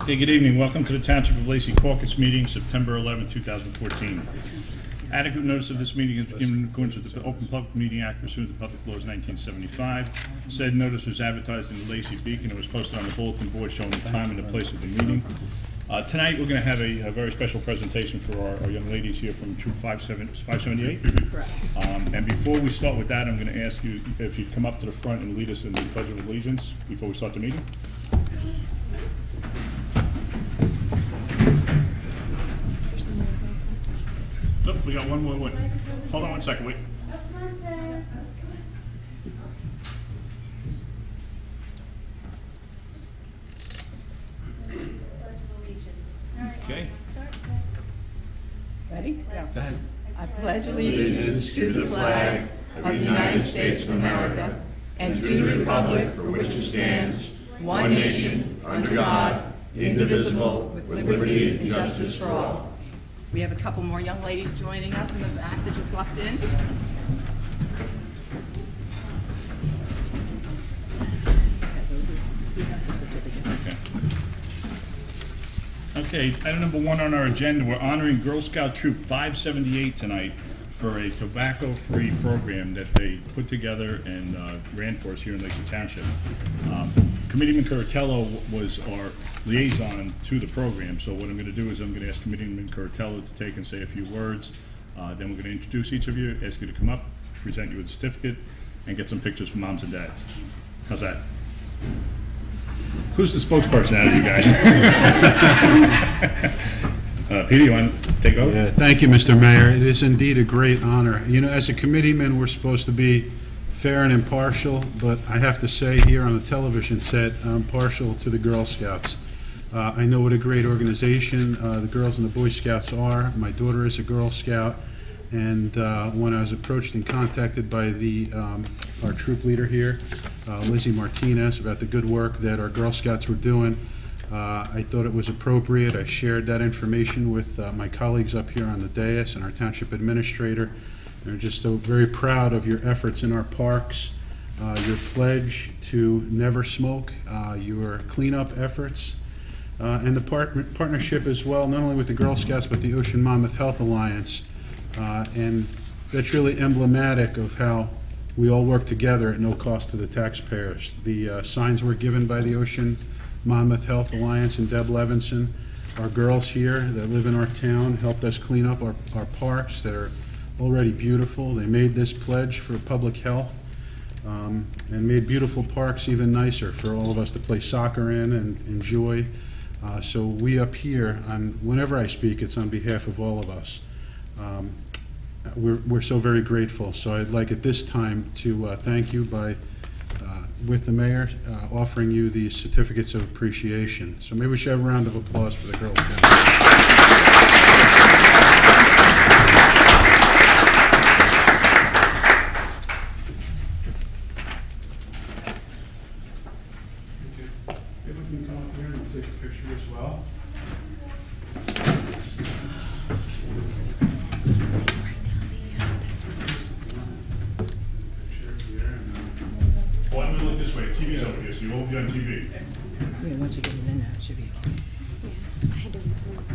Okay, good evening. Welcome to the Township of Lacey Caucus meeting, September 11, 2014. Adequate notice of this meeting is given in accordance with the Open Public Meeting Act pursuant to Public Laws 1975. Said notice was advertised in the Lacey Beacon and was posted on the bulletin board showing the time and the place of the meeting. Tonight we're going to have a very special presentation for our young ladies here from Troop 578. Correct. And before we start with that, I'm going to ask you if you'd come up to the front and lead us in the Pledge of Allegiance before we start the meeting. Nope, we got one more. Hold on one second, wait. Okay. Ready? Go. Go ahead. I pledge allegiance to the flag of the United States of America and to the republic for which it stands, one nation, under God, indivisible, with liberty and justice for all. We have a couple more young ladies joining us in the back that just walked in. Okay, item number 1 on our agenda, we're honoring Girl Scout Troop 578 tonight for a tobacco-free program that they put together and ran for us here in Lacey Township. Committeeman Curatello was our liaison to the program, so what I'm going to do is I'm going to ask Committeeman Curatello to take and say a few words. Then we're going to introduce each of you, ask you to come up, present you with a certificate, and get some pictures from moms and dads. How's that? Who's the spokesperson out of you guys? Peter, you want to take over? Yeah, thank you, Mr. Mayor. It is indeed a great honor. You know, as a committeeman, we're supposed to be fair and impartial, but I have to say here on the television set, I'm partial to the Girl Scouts. I know what a great organization the Girls and the Boy Scouts are. My daughter is a Girl Scout, and when I was approached and contacted by our troop leader here, Lizzie Martinez, about the good work that our Girl Scouts were doing, I thought it was appropriate. I shared that information with my colleagues up here on the dais and our township administrator. They're just so very proud of your efforts in our parks, your pledge to never smoke, your cleanup efforts, and the partnership as well, not only with the Girl Scouts but the Ocean Monmouth Health Alliance. And that's really emblematic of how we all work together at no cost to the taxpayers. The signs were given by the Ocean Monmouth Health Alliance and Deb Levinson. Our girls here that live in our town helped us clean up our parks that are already beautiful. They made this pledge for public health and made beautiful parks even nicer for all of us to play soccer in and enjoy. So we up here, whenever I speak, it's on behalf of all of us. We're so very grateful. So I'd like at this time to thank you by, with the mayor, offering you these certificates of appreciation. So maybe we should have a round of applause for the girls. If we can come up here and take a picture as well. Well, I'm going to look this way. TV's over here, so you won't be on TV. Yeah, once you get it in there, it should be okay. I had to record.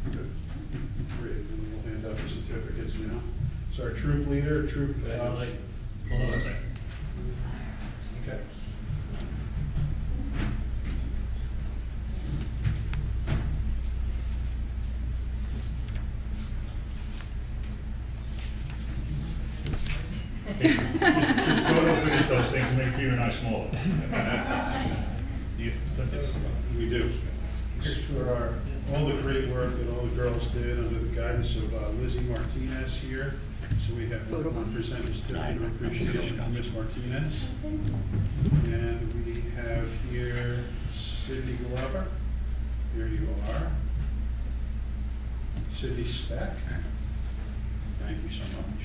Good. Great. And we'll hand out the certificates now. So our troop leader, troop. Hold on a second. Okay. Just photo finish those things and make Peter and I smaller. We do. It's for all the great work that all the girls did under the guidance of Lizzie Martinez here. So we have to present this certificate of appreciation to Ms. Martinez. And we have here Sydney Glover. Here you are. Sydney Speck. Thank you so much.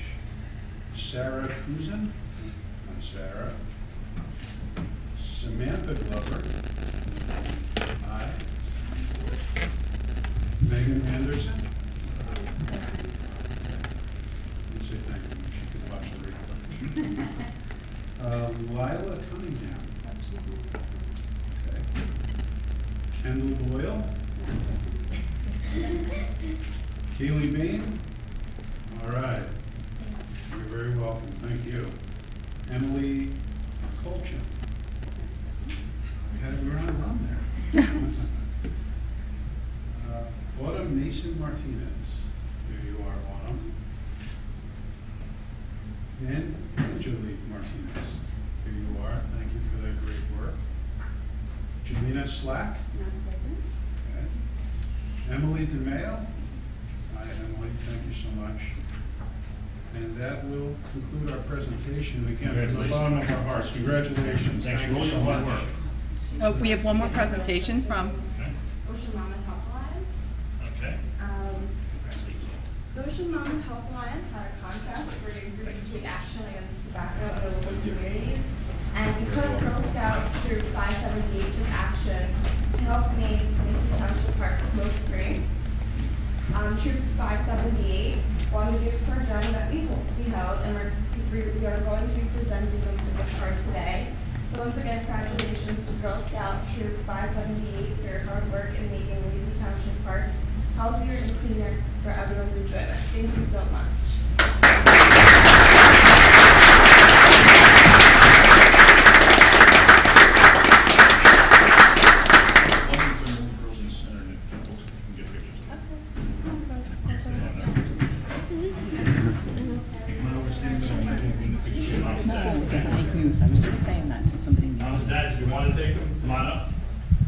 Sarah Kuzin. Hi, Sarah. Samantha Glover. Hi. Megan Anderson. Let's say thank you. She can watch the replay. Lila Cunningham. Okay. Kendall Boyle. Keely Bean. All right. You're very welcome. Thank you. Emily Colchin. We're on a run there. Autumn Mason Martinez. Here you are, Autumn. And Angelique Martinez. Here you are. Thank you for that great work. Jelena Slack. Okay. Emily DeMayo. Hi, Emily. Thank you so much. And that will conclude our presentation. Again, from the bottom of our hearts, congratulations. Thanks Thank for all you so your hard much. work. Oh, we have one more presentation from, Ocean Mama Health Alliance. Okay. The Ocean Mama Health Alliance had a contest for youth groups to take action against tobacco in our local communities. And because Girl Scout Troop 578 took action to help make Mason Township Park smoke-free, Troop 578 wanted to explore a drawing that we held, and we are going to be presenting them for this card today. So once again, congratulations to Girl Scout Troop 578 for your hard work in making Lacey Township parks healthier and cleaner for everyone's enjoyment. Thank you so much. no, it doesn't make news. I was just saying that to somebody. Dad, if you want to take them, come on up.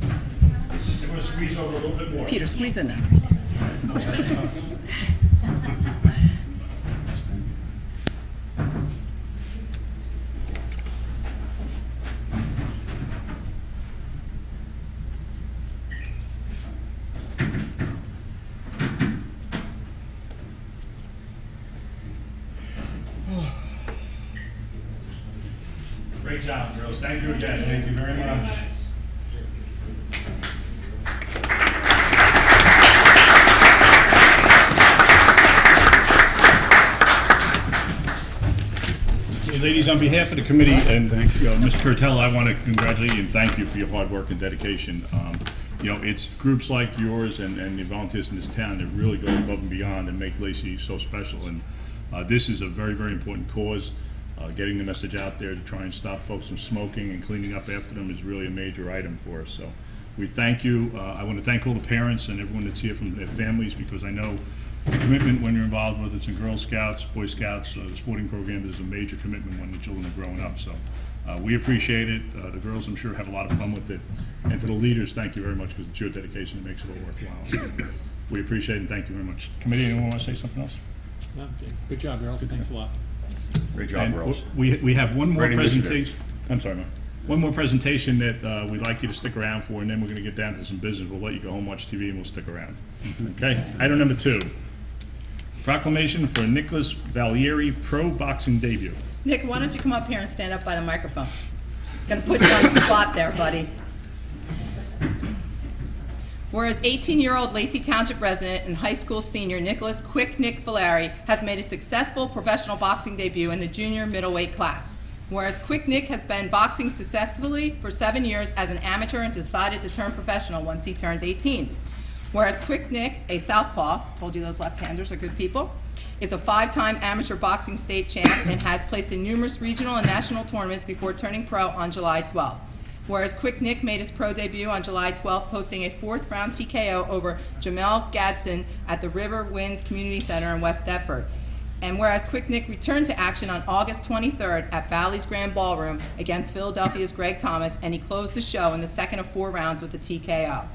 I'm going to squeeze over a little bit more. Peter, squeeze in there. Great job, girls. Thank you again. Thank you very much. Okay, ladies, on behalf of the committee and Mr. Curtel, I want to congratulate you and thank you for your hard work and dedication. It's groups like yours and the volunteers in this town that really go above and beyond and make Lacey so special. And this is a very, very important cause. Getting the message out there to try and stop folks from smoking and cleaning up after them is really a major item for us. So we thank you. I want to thank all the parents and everyone that's here from their families, because I know the commitment when you're involved, whether it's in Girl Scouts, Boy Scouts, the sporting program, is a major commitment when the children are growing up. So we appreciate it. The girls, I'm sure, have a lot of fun with it. And for the leaders, thank you very much, because it's your dedication that makes it all worthwhile. We appreciate it and thank you very much. Committee, anyone want to say something else? No, good job, girls. Thanks a lot. Great job, And girls. we have one more Great initiative. presentation. I'm sorry, Mark. One more presentation that we'd like you to stick around for, and then we're going to get down to some business. We'll let you go home, watch TV, and we'll stick around. Okay? Item number 2, proclamation for Nicholas Valieri pro boxing debut. Nick, why don't you come up here and stand up by the microphone? Gonna put you on the spot there, buddy. Whereas 18-year-old Lacey Township resident and high school senior Nicholas Quick Nick Valeri has made a successful professional boxing debut in the junior middleweight class. Whereas Quick Nick has been boxing successfully for 7 years as an amateur and decided to turn professional once he turns 18. Whereas Quick Nick, a southpaw, told you those left-handers are good people, is a 5-time amateur boxing state champ and has placed in numerous regional and national tournaments before turning pro on July 12th. Whereas Quick Nick made his pro debut on July 12th, posting a 4th-round TKO over Jamel Gadsden at the River Winds Community Center in West Deptford. And whereas Quick Nick returned to action on August 23rd at Bally's Grand Ballroom against Philadelphia's Greg Thomas, and he closed the show in the second of 4 rounds with a TKO.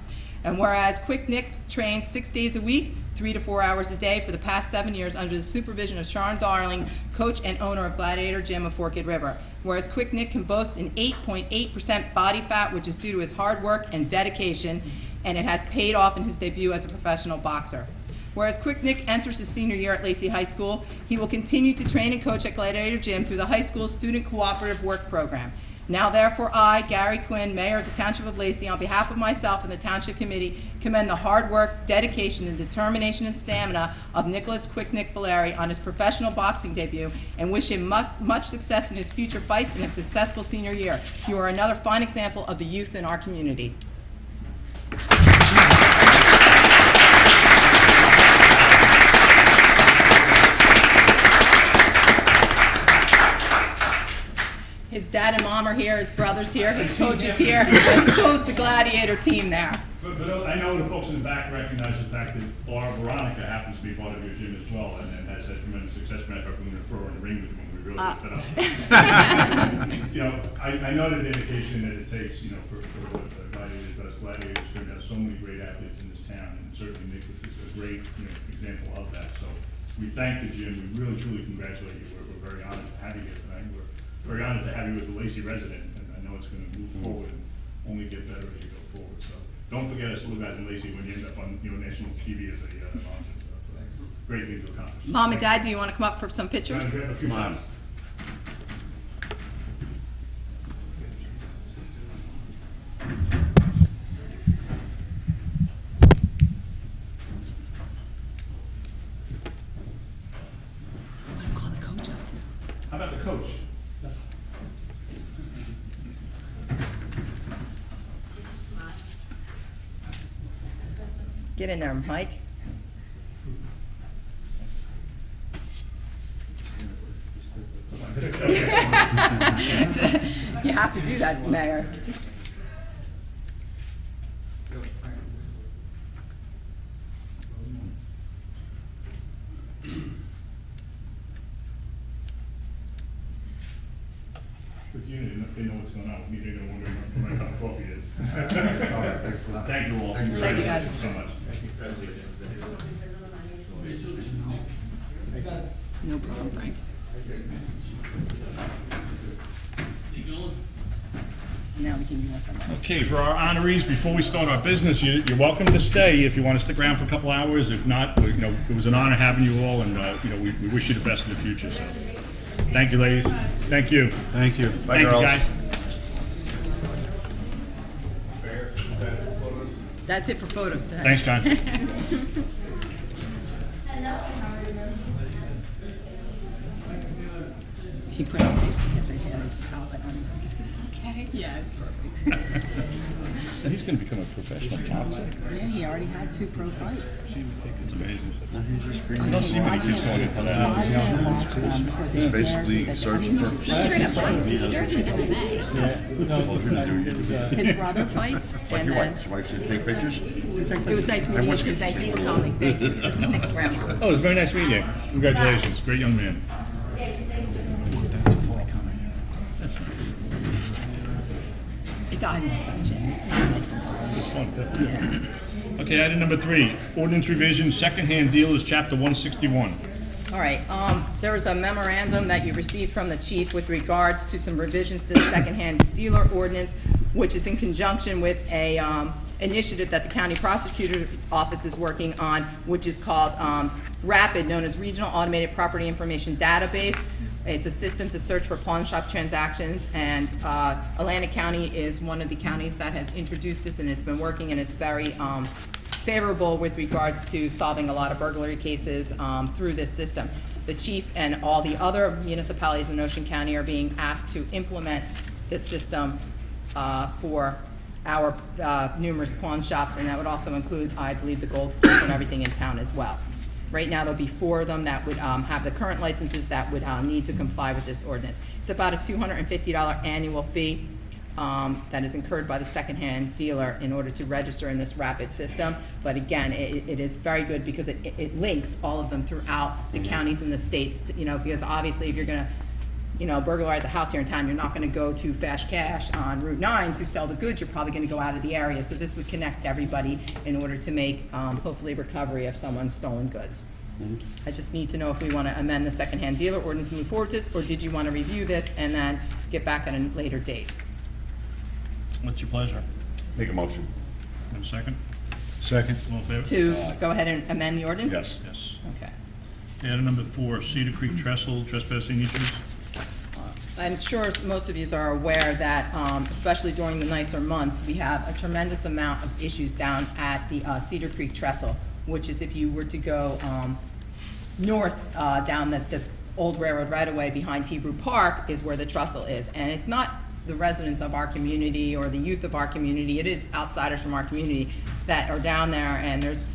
And whereas Quick Nick trains 6 days a week, 3 to 4 hours a day for the past 7 years under the supervision of Sharon Darling, coach and owner of Gladiator Gym of Forked River. Whereas Quick Nick can boast an 8.8% body fat, which is due to his hard work and dedication, and it has paid off in his debut as a professional boxer. Whereas Quick Nick enters his senior year at Lacey High School, he will continue to train and coach at Gladiator Gym through the high school student cooperative work program. Now therefore I, Gary Quinn, Mayor of the Township of Lacey, on behalf of myself and the Township Committee, commend the hard work, dedication, and determination and stamina of Nicholas Quick Nick Valeri on his professional boxing debut and wish him much success in his future fights and a successful senior year. You are another fine example of the youth in our community. His dad and mom are here, his brother's here, his coach is here, and so's the Gladiator team there. But I know the folks in the back recognize the fact that Laura Veronica happens to be part of your gym as well, and has had tremendous success. Matter of fact, we're going to throw her in the ring with you when we really get fed up. You know, I know the dedication that it takes, you know, for what Gladiators does. Gladiators are going to have so many great athletes in this town, and certainly Nick is a great, you know, example of that. So we thank the gym. We really, truly congratulate you. We're very honored to have you here tonight. We're very honored to have you as a Lacey resident, and I know it's going to move forward and only get better as you go forward. So don't forget us little guys in Lacey when you end up on, you know, national TV as a sponsor. So that's a great thing to accomplish. Mom and Dad, do you want to come up for some pictures? Guys, we have a few minutes. Call the coach up too. How about the coach? Get in there, Mike. You have to do that, Mayor. With you, they know what's going on. With me, they know what my cup of coffee is. Thanks a lot. Thank you all. Thank you, guys. So much. No problem, Frank. Now we can move on. Okay, for our honorees, before we start our business, you're welcome to stay if you want to stick around for a couple hours. If not, you know, it was an honor having you all, and you know, we wish you the best in the future. So, thank you, ladies. Thank you. Thank you. Thank you, guys. That's it for photos, sir. Thanks, John. He put on Facebook because he had his outfit on. He's like, "Is this okay?" Yeah, it's perfect. And he's going to become a professional boxer. Yeah, he already had 2 pro fights. It's amazing. I don't see many kids going into that. I can't watch them because it scares me. That I mean, you should see him fight. He scares me to His brother fights, and then Wife said, take pictures? it was nice meeting you too. Thank you for coming. Thank you. This is Nick's grandma. Oh, it was very nice meeting you. Congratulations. Great young man. I love that gym. It's nice and Okay, item number 3, ordinance revision, secondhand dealers, chapter 161. All right, there was a memorandum that you received from the chief with regards to some revisions to the secondhand dealer ordinance, which is in conjunction with a initiative that the county prosecutor's office is working on, which is called RAPID, known as Regional Automated Property Information Database. It's a system to search for pawn shop transactions, and Atlantic County is one of the counties that has introduced this, and it's been working, and it's very favorable with regards to solving a lot of burglary cases through this system. The chief and all the other municipalities in Ocean County are being asked to implement this system for our numerous pawn shops, and that would also include, I believe, the gold stores and everything in town as well. Right now, there'll be 4 of them that would have the current licenses that would need to comply with this ordinance. It's about a $250 annual fee that is incurred by the secondhand dealer in order to register in this RAPID system. But again, it is very good because it links all of them throughout the counties and the states, because obviously if you're gonna burglarize a house here in town, you're not gonna go to Fast Cash on Route 9 to sell the goods, you're probably gonna go out of the area. So this would connect everybody in order to make, hopefully, recovery of someone's stolen goods. I just need to know if we wanna amend the secondhand dealer ordinance and move forward with this, or did you wanna review this and then get back at a later date? What's your pleasure? Make a motion. Have a second? Second. All in favor? To go ahead and amend the ordinance? Yes. Yes. Okay. Okay, item number 4, Cedar Creek Trestle, trespassing issues. I'm sure most of you are aware that, especially during the nicer months, we have a tremendous amount of issues down at the Cedar Creek Trestle, which is if you were to go north down the old railroad right-of-way behind Hebrew Park is where the trestle is. And it's not the residents of our community or the youth of our community, it is outsiders from our community that are down there, and there's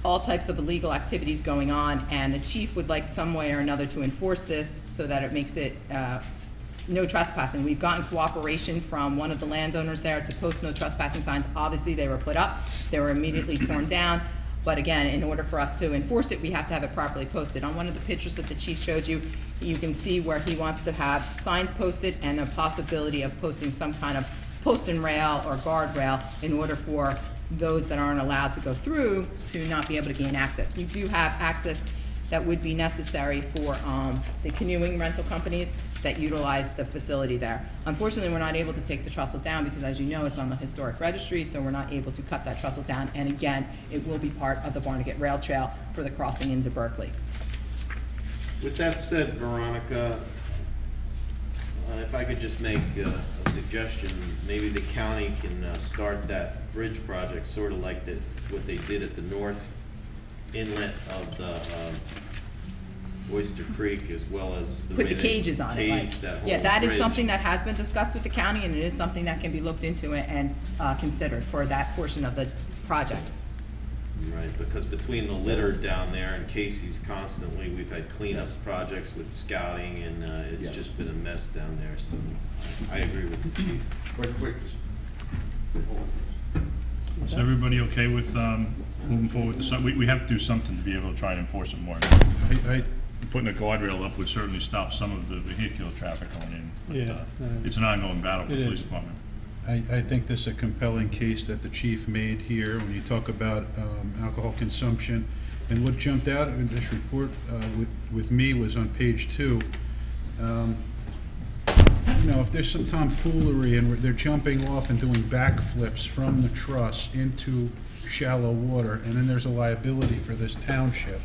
all types of illegal activities going on, and the chief would like some way or another to enforce this so that it makes it no trespassing. We've gotten cooperation from one of the landowners there to post no trespassing signs. Obviously, they were put up, they were immediately torn down, but again, in order for us to enforce it, we have to have it properly posted. On one of the pictures that the chief showed you, you can see where he wants to have signs posted and a possibility of posting some kind of post and rail or guardrail in order for those that aren't allowed to go through to not be able to gain access. We do have access that would be necessary for the canoeing rental companies that utilize the facility there. Unfortunately, we're not able to take the trestle down because, as you know, it's on the historic registry, so we're not able to cut that trestle down. And again, it will be part of the Barnegat Rail Trail for the crossing into Berkeley. With that said, Veronica, if I could just make a suggestion, maybe the county can start that bridge project sort of like what they did at the north inlet of the Oyster Creek, as well as the Put way the they cages on it, caged right? that whole Yeah, that is bridge. something that has been discussed with the county, and it is something that can be looked into and considered for that portion of the project. Right, because between the litter down there and Casey's constantly, we've had cleanup projects with scouting, and it's just been a mess down there, so I agree with the chief. Quick. Is everybody okay with moving forward with the sign? We have to do something to be able to try and enforce it more. Putting a guardrail up would certainly stop some of the vehicular traffic going in. But, Yeah, it's an ongoing battle for the it police is. department. I think this is a compelling case that the chief made here when you talk about alcohol consumption. And what jumped out in this report with me was on page 2. You know, if there's some tomfoolery and they're jumping off and doing backflips from the truss into shallow water, and then there's a liability for this township,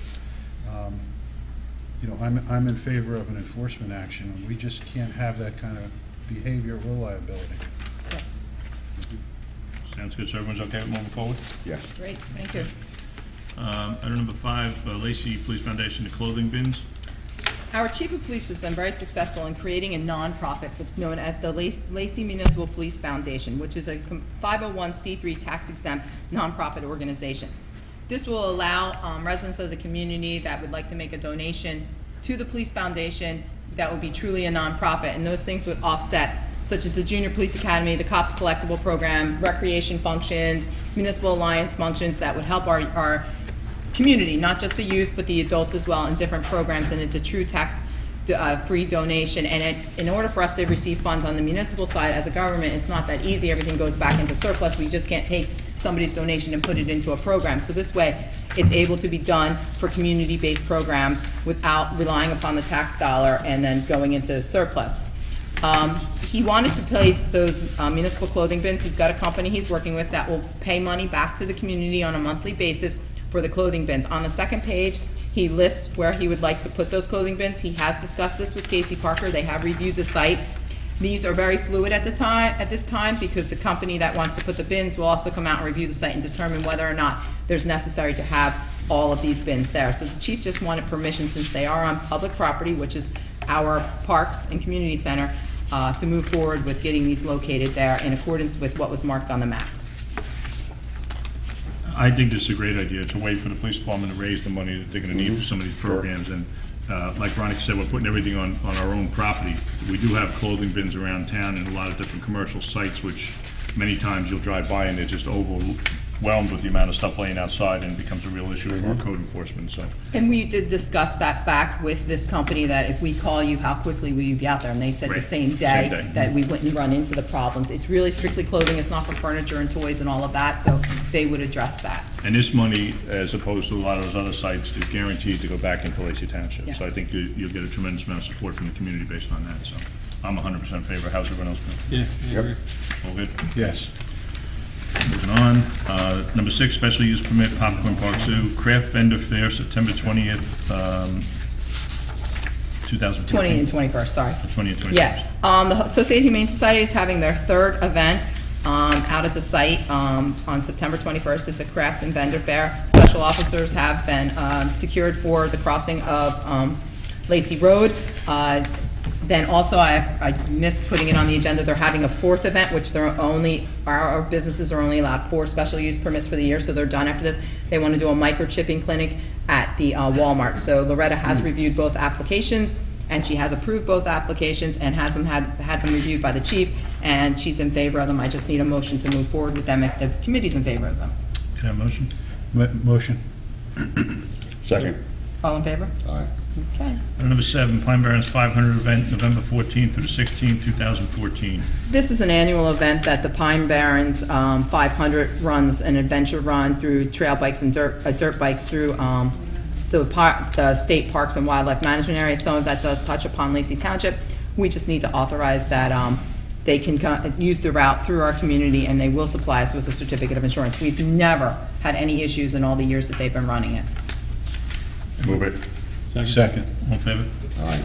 you know, I'm in favor of an enforcement action. We just can't have that kind of behavior or liability. Sounds good. So everyone's okay with moving forward? Yes. Great, thank you. Item number 5, Lacey Police Foundation, the clothing bins. Our chief of police has been very successful in creating a nonprofit known as the Lacey Municipal Police Foundation, which is a 501c3 tax-exempt nonprofit organization. This will allow residents of the community that would like to make a donation to the police foundation that would be truly a nonprofit, and those things would offset, such as the Junior Police Academy, the Cops Collectible Program, recreation functions, municipal alliance functions that would help our community, not just the youth, but the adults as well, in different programs, and it's a true tax-free donation. And in order for us to receive funds on the municipal side as a government, it's not that easy. Everything goes back into surplus. We just can't take somebody's donation and put it into a program. So this way, it's able to be done for community-based programs without relying upon the tax dollar and then going into surplus. He wanted to place those municipal clothing bins. He's got a company he's working with that will pay money back to the community on a monthly basis for the clothing bins. On the second page, he lists where he would like to put those clothing bins. He has discussed this with Casey Parker. They have reviewed the site. These are very fluid at this time, because the company that wants to put the bins will also come out and review the site and determine whether or not there's necessary to have all of these bins there. So the chief just wanted permission, since they are on public property, which is our parks and community center, to move forward with getting these located there in accordance with what was marked on the maps. I think this is a great idea to wait for the police department to raise the money that they're gonna need for some of these programs. And like Veronica said, we're putting everything on our own property. We do have clothing bins around town and a lot of different commercial sites, which many times you'll drive by and they're just overwhelmed with the amount of stuff laying outside, and it becomes a real issue for our code enforcement, so. And we did discuss that fact with this company, that if we call you, how quickly will you be out there? And they said the Right. same Same day day. that we wouldn't run into the problems. It's really strictly clothing, it's not for furniture and toys and all of that, so they would address that. And this money, as opposed to a lot of those other sites, is guaranteed to go back into Lacey Township. Yes. So I think you'll get a tremendous amount of support from the community based on that, so. I'm 100% in favor. How's everyone else feel? Yeah, I agree. All good? Yes. Moving on, number 6, special use permit, Popcorn Park Zoo, craft vendor fair, September 20th, 2014? 20 and 21st, sorry. 20 and 21st. Yeah, the Associated Humane Society is having their third event out at the site on September 21st. It's a craft and vendor fair. Special officers have been secured for the crossing of Lacey Road. Then also, I missed putting it on the agenda, they're having a fourth event, which they're only, our businesses are only allowed 4 special use permits for the year, so they're done after this. They want to do a microchipping clinic at the Walmart. So Loretta has reviewed both applications, and she has approved both applications and has them had them reviewed by the chief, and she's in favor of them. I just need a motion to move forward with them if the committee's in favor of them. Can I have a motion? Motion. Second. All in favor? Aye. Okay. Item number 7, Pine Barrens 500 event, November 14th through the 16th, 2014. This is an annual event that the Pine Barrens 500 runs an adventure run through trail bikes and dirt bikes through the state parks and wildlife management area. Some of that does touch upon Lacey Township. We just need to authorize that they can use the route through our community, and they will supply us with a certificate of insurance. We've never had any issues in all the years that they've been running it. Move it. Second. All in favor? Aye.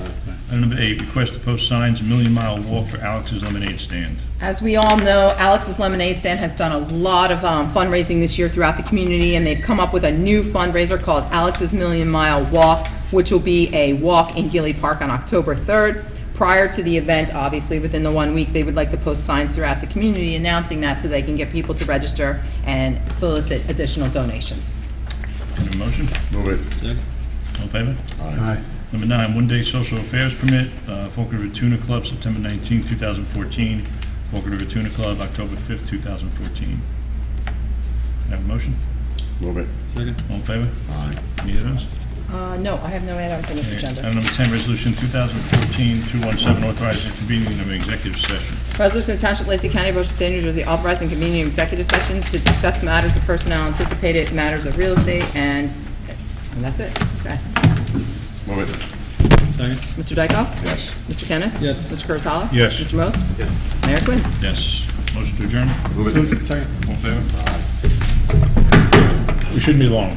Item number 8, request to post signs, Million Mile Walk for Alex's Lemonade Stand. As we all know, Alex's Lemonade Stand has done a lot of fundraising this year throughout the community, and they've come up with a new fundraiser called Alex's Million Mile Walk, which will be a walk in Gilly Park on October 3rd. Prior to the event, obviously within the 1 week, they would like to post signs throughout the community announcing that so they can get people to register and solicit additional donations. Can I have a motion? Move it. Second. All in favor? Aye. Number 9, one-day social affairs permit, Falcon River Tuna Club, September 19, 2014. Falcon River Tuna Club, October 5th, 2014. Can I have a motion? Move it. Second. All in favor? Aye. Any of those? No, I have no items on this agenda. Item number 10, resolution 2014-217, authorizing convening of an executive session. Resolution of Township of Lacey County, Ocean State, New Jersey, authorizing convening an executive session to discuss matters of personnel, anticipated matters of real estate, and that's it. Okay. Move it. Second. Mr. Dykoff? Yes. Mr. Kennis? Yes. Mr. Curatolo? Yes. Mr. Most? Yes. Mayor Quinn. Yes. Motion to adjourn? Move it. Second. All in favor? We shouldn't be long.